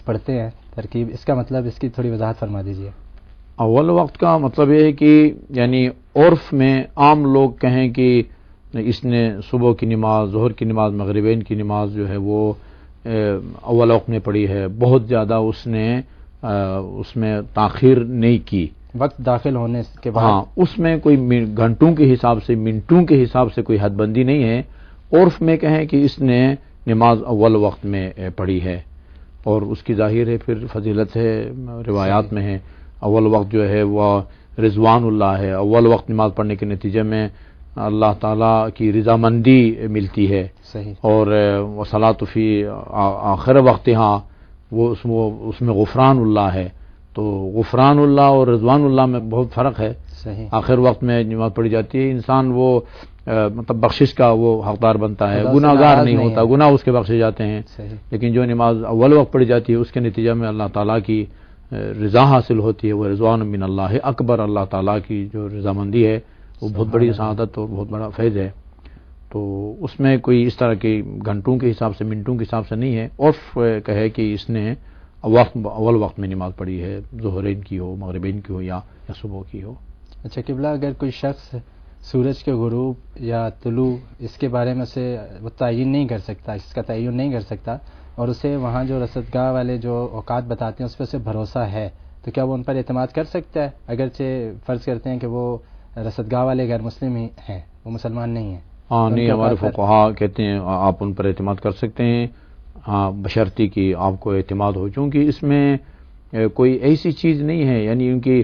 پڑھتے ہیں ترکیب، اس کا مطلب اس کی تھوڑی وضاحت فرما دیجیے۔ اول وقت کا مطلب یہ ہے کہ یعنی عرف میں عام لوگ کہیں کہ اس نے صبح کی نماز، ظہر کی نماز، مغربین کی نماز جو ہے وہ اول وقت میں پڑھی ہے، بہت زیادہ اس نے اس میں تاخیر نہیں کی، وقت داخل ہونے کے بعد ہاں اس میں کوئی گھنٹوں کے حساب سے، منٹوں کے حساب سے کوئی حد بندی نہیں ہے۔ عرف میں کہیں کہ اس نے نماز اول وقت میں پڑھی ہے، اور اس کی ظاہر ہے پھر فضیلت ہے، روایات میں ہے۔ اول وقت جو ہے وہ رضوان اللہ ہے، اول وقت نماز پڑھنے کے نتیجے میں اللہ تعالیٰ کی رضامندی ملتی ہے، صحیح، اور وصلاۃ فی آخر وقتہا وہ اس میں غفران اللہ ہے، تو غفران اللہ اور رضوان اللہ میں بہت فرق ہے۔ صحیح، آخر وقت میں نماز پڑھی جاتی ہے، انسان وہ مطلب بخشش کا وہ حقدار بنتا ہے، خدا سے گناہ گار ناراض نہیں نہیں ہوتا، ہے۔ گناہ اس کے بخشے جاتے ہیں۔ صحیح، لیکن جو نماز اول وقت پڑھی جاتی ہے اس کے نتیجہ میں اللہ تعالیٰ کی رضا حاصل ہوتی ہے، وہ رضوان من اللہ اکبر، اللہ تعالیٰ کی جو رضامندی ہے وہ بہت بڑی سعادت اور بہت بڑا فیض ہے۔ تو اس میں کوئی اس طرح کے گھنٹوں کے حساب سے، منٹوں کے حساب سے نہیں ہے، عرف کہے کہ اس نے اول وقت میں نماز پڑھی ہے، ظہرین کی ہو، مغربین کی ہو یا صبح کی ہو۔ اچھا قبلہ، اگر کوئی شخص سورج کے غروب یا طلوع اس کے بارے میں سے وہ تعین نہیں کر سکتا، اس کا تعین نہیں کر سکتا، اور اسے وہاں جو رصدگاہ والے جو اوقات بتاتے ہیں اس پہ اسے بھروسہ ہے، تو کیا وہ ان پر اعتماد کر سکتا ہے؟ اگرچہ فرض کرتے ہیں کہ وہ رصدگاہ والے غیر مسلم ہی ہیں، وہ مسلمان نہیں ہیں۔ ہاں ان نہیں، کے ہمارے اوقات پر فقہا کہتے ہیں آپ ان پر اعتماد کر سکتے ہیں، ہاں بشرطی کہ آپ کو اعتماد ہو، چونکہ اس میں کوئی ایسی چیز نہیں ہے، یعنی ان کی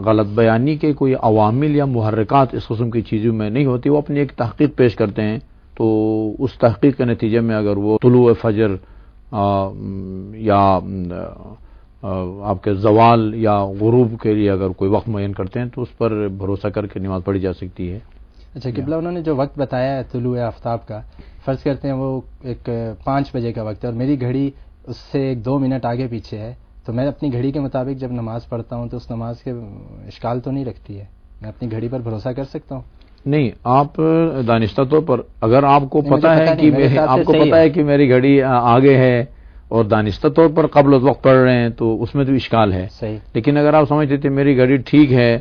غلط بیانی کے کوئی عوامل یا محرکات اس قسم کی چیزوں میں نہیں ہوتی، وہ اپنی ایک تحقیق پیش کرتے ہیں، تو اس تحقیق کے نتیجے میں اگر وہ طلوع فجر یا آپ کے زوال یا غروب کے لیے اگر کوئی وقت معین کرتے ہیں تو اس پر بھروسہ کر کے نماز پڑھی جا سکتی ہے۔ اچھا قبلہ، انہوں نے جو وقت بتایا ہے طلوع آفتاب کا، فرض کرتے ہیں وہ ایک 5 بجے کا وقت ہے اور میری گھڑی اس سے 1-2 منٹ آگے پیچھے ہے، تو میں اپنی گھڑی کے مطابق جب نماز پڑھتا ہوں تو اس نماز کے اشکال تو نہیں رکھتی ہے؟ میں اپنی گھڑی پر بھروسہ کر سکتا ہوں؟ نہیں، آپ دانستہ طور پر اگر آپ کو نہیں، پتہ مجھے ہے پتہ کہ نہیں، میرے حساب سے آپ کو صحیح پتہ ہے کہ میری گھڑی آگے ہے اور دانستہ طور پر قبل وقت پڑھ رہے ہیں تو اس میں تو اشکال ہے، صحیح، لیکن اگر آپ سمجھتے تھے میری گھڑی ٹھیک ہے،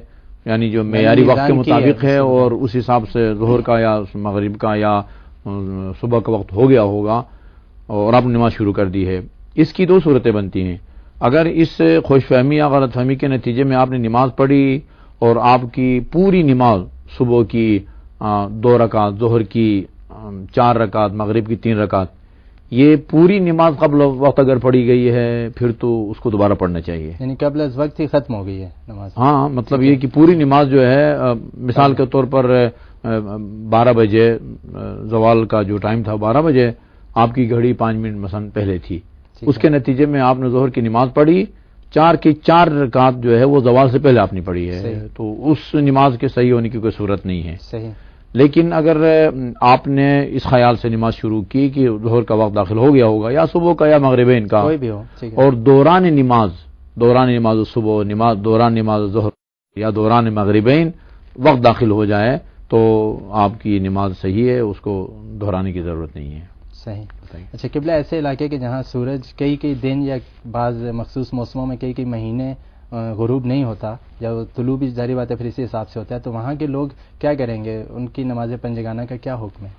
یعنی جو معیاری وقت کے میزان کی ہے، مطابق ہے بالکل، اور اس حساب سے ظہر کا یا مغرب کا یا صبح کا وقت ہو گیا ہوگا اور آپ نے نماز شروع کر دی ہے، اس کی 2 صورتیں بنتی ہیں۔ اگر اس خوش فہمی یا غلط فہمی کے نتیجے میں آپ نے نماز پڑھی اور آپ کی پوری نماز صبح کی 2 رکعت، ظہر کی 4 رکعت، مغرب کی 3 رکعت، یہ پوری نماز قبل وقت اگر پڑھی گئی ہے پھر تو اس کو دوبارہ پڑھنا چاہیے، یعنی قبل از وقت ہی ختم ہو گئی ہے نماز۔ ہاں مطلب یہ کہ پوری نماز جو ہے مثال کے طور پر 12 بجے زوال کا جو ٹائم تھا 12 بجے، آپ کی گھڑی 5 منٹ مثلا پہلے تھی، اس کے نتیجے میں آپ نے ظہر کی نماز پڑھی، 4 کی 4 رکعت جو ہے وہ زوال سے پہلے آپ نے پڑھی ہے، تو اس نماز کے صحیح ہونے کی کوئی صورت نہیں ہے۔ صحیح، لیکن اگر آپ نے اس خیال سے نماز شروع کی کہ ظہر کا وقت داخل ہو گیا ہوگا یا صبح کا یا مغربین کا، کوئی بھی ہو، ٹھیک ہے، اور دوران نماز صبح، دوران نماز ظہر یا دوران مغربین وقت داخل ہو جائے تو آپ کی نماز صحیح ہے، اس کو دہرانے کی ضرورت نہیں ہے۔ صحیح۔ اچھا قبلہ، ایسے علاقے کے جہاں سورج کئی دن یا بعض مخصوص موسموں میں کئی مہینے غروب نہیں ہوتا، یا طلوع بھی ظاہری بات ہے پھر اسی حساب سے ہوتا ہے، تو وہاں کے لوگ کیا کریں گے؟ ان کی نماز پنجگانہ کا کیا حکم ہے؟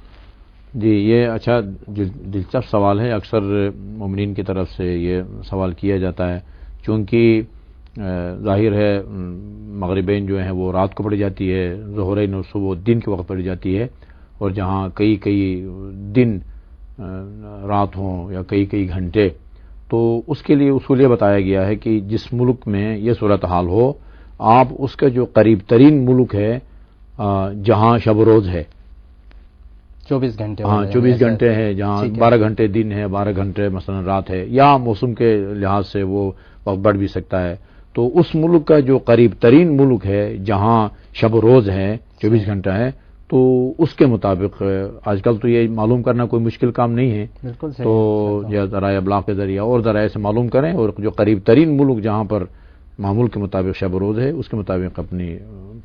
جی یہ اچھا دلچسپ سوال ہے، اکثر مومنین کی طرف سے یہ سوال کیا جاتا ہے، چونکہ ظاہر ہے مغربین جو ہیں وہ رات کو پڑھی جاتی ہے، ظہرین اور صبح دن کے وقت پڑھی جاتی ہے، اور جہاں کئی دن رات ہوں یا کئی گھنٹے، تو اس کے لیے اصول یہ بتایا گیا ہے کہ جس ملک میں یہ صورتحال ہو، آپ اس کا جو قریب ترین ملک ہے جہاں شب و روز ہے، 24 گھنٹے، ہاں 24 گھنٹے ہے، جہاں 12 گھنٹے دن ہے، 12 گھنٹے مثلا رات ہے، یا موسم کے لحاظ سے وہ وقت بڑھ بھی سکتا ہے، تو اس ملک کا جو قریب ترین ملک ہے جہاں شب و روز ہے، 24 گھنٹہ ہے، تو اس کے مطابق آج کل تو یہ معلوم کرنا کوئی مشکل کام نہیں ہے، بالکل صحیح، تو یا ذرائع ابلاغ کے ذریعہ اور ذرائع سے معلوم کریں، اور جو قریب ترین ملک جہاں پر معمول کے مطابق شب و روز ہے اس کے مطابق اپنی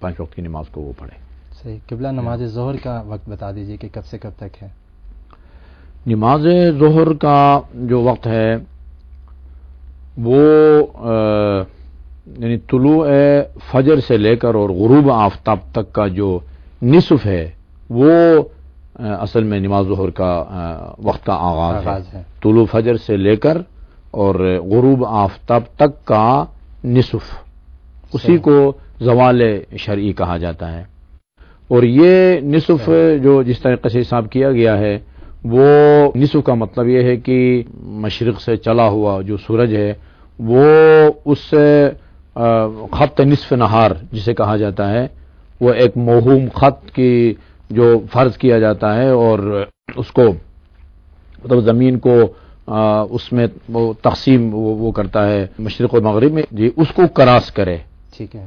5 وقت کی نماز کو وہ پڑھیں۔ صحیح۔ قبلہ، نماز ظہر کا وقت بتا دیجیے کہ کب سے کب تک ہے؟ نماز ظہر کا جو وقت ہے وہ یعنی طلوع فجر سے لے کر اور غروب آفتاب تک کا جو نصف ہے وہ اصل میں نماز ظہر کا وقت کا آغاز ہے. طلوع فجر سے لے کر اور غروب آفتاب تک کا نصف، اسی کو زوال شرعی کہا جاتا ہے. اور یہ نصف جو جس طریقے سے حساب کیا گیا ہے، وہ نصف کا مطلب یہ ہے کہ مشرق سے چلا ہوا جو سورج ہے وہ اس خط نصف نہار جسے کہا جاتا ہے، وہ ایک موہوم خط کی جو فرض کیا جاتا ہے اور اس کو مطلب زمین کو اس میں وہ تقسیم وہ کرتا ہے مشرق و مغرب میں، جی اس کو کراس کرے. ٹھیک ہے.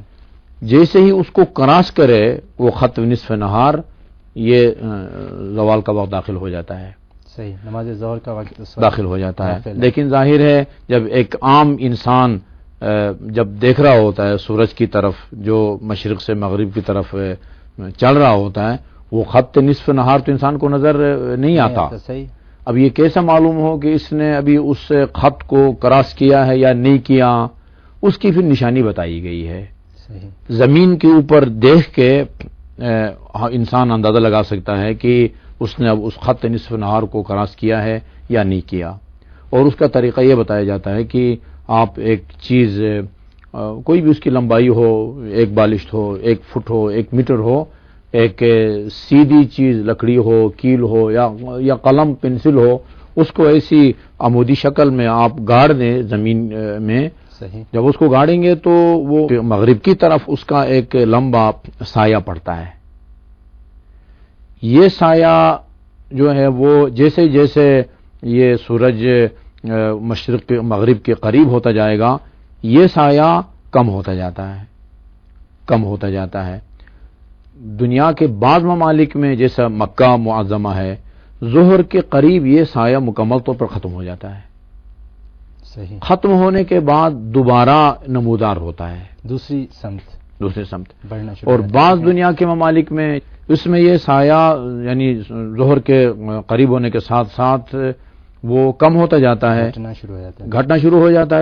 جیسے ہی اس کو کراس کرے وہ خط نصف نہار، یہ زوال کا وقت داخل ہو جاتا ہے. صحیح، نماز ظہر کا وقت داخل ہو جاتا ہے. لیکن ظاہر ہے جب ایک عام انسان جب دیکھ رہا ہوتا ہے سورج کی طرف جو مشرق سے مغرب کی طرف چل رہا ہوتا ہے، وہ خط نصف نہار تو انسان کو نظر نہیں آتا. صحیح. اب یہ کیسا معلوم ہو کہ اس نے ابھی اس خط کو کراس کیا ہے یا نہیں کیا؟ اس کی پھر نشانی بتائی گئی ہے. زمین کے اوپر دیکھ کے انسان اندازہ لگا سکتا ہے کہ اس نے اب اس خط نصف نہار کو کراس کیا ہے یا نہیں کیا. اور اس کا طریقہ یہ بتایا جاتا ہے کہ آپ ایک چیز کوئی بھی اس کی لمبائی ہو، ایک بالشت ہو، 1 فٹ ہو، 1 میٹر ہو، ایک سیدھی چیز لکڑی ہو، کیل ہو یا قلم پنسل ہو، اس کو ایسی عمودی شکل میں آپ گاڑ دیں زمین میں. صحیح. جب اس کو گاڑیں گے تو وہ مغرب کی طرف اس کا ایک لمبا سایہ پڑتا ہے. یہ سایہ جو ہے وہ جیسے جیسے یہ سورج مشرق مغرب کے قریب ہوتا جائے گا، یہ سایہ کم ہوتا جاتا ہے، کم ہوتا جاتا ہے. دنیا کے بعض ممالک میں جیسا مکہ معظمہ ہے، ظہر کے قریب یہ سایہ مکمل طور پر ختم ہو جاتا ہے. صحیح. ختم ہونے کے بعد دوبارہ نمودار ہوتا ہے دوسری سمت بڑھنا شروع. اور بعض دنیا کے ممالک میں اس میں یہ سایہ یعنی ظہر کے قریب ہونے کے ساتھ ساتھ وہ کم ہوتا جاتا ہے، گھٹنا شروع ہو جاتا ہے.